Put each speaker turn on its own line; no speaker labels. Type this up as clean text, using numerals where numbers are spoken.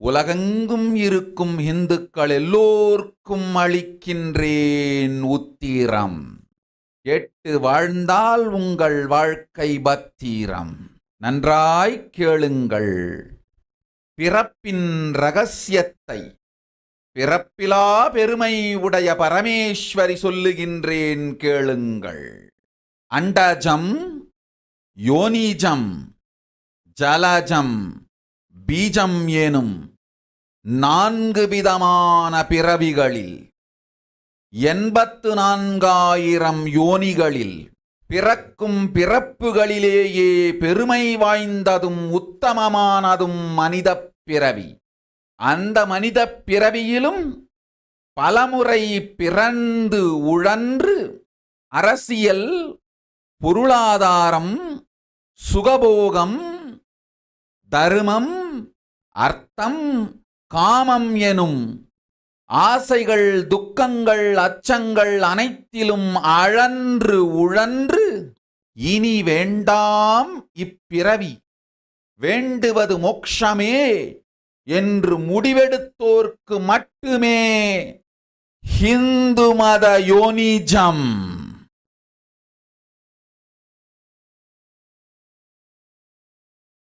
உலகெங்கும் இருக்கும் இந்துக்கள் எல்லோர்க்கும் அளிக்கின்றேன் உத்திரம். கேட்டு வாழ்ந்தால் உங்கள் வாழ்க்கை பத்திரம். நன்றாய் கேளுங்கள். பிறப்பின் இரகசியத்தை பிறப்பிலா பெருமை உடைய பரமேஸ்வரி சொல்லுகின்றேன் கேளுங்கள். அண்டஜம், யோனிஜம், ஜலஜம், பீஜம் எனும் 4 விதமான பிறவிகளில் 84,000 யோனிகளில் பிறக்கும் பிறப்புகளிலேயே பெருமை வாய்ந்ததும் உத்தமமானதும் மனிதப் பிறவி. அந்த மனிதப் பிறவியிலும் பலமுறை பிறந்து உழன்று அரசியல், பொருளாதாரம், சுகபோகம், தர்மம், அர்த்தம், காமம் எனும் ஆசைகள், துக்கங்கள், அச்சங்கள் அனைத்திலும் அழன்று உழன்று இனி வேண்டாம் இப்பிறவி, வேண்டுவது மோட்சமே என்று முடிவெடுத்தோர்க்கு மட்டுமே ஹிந்து மத யோனிஜம்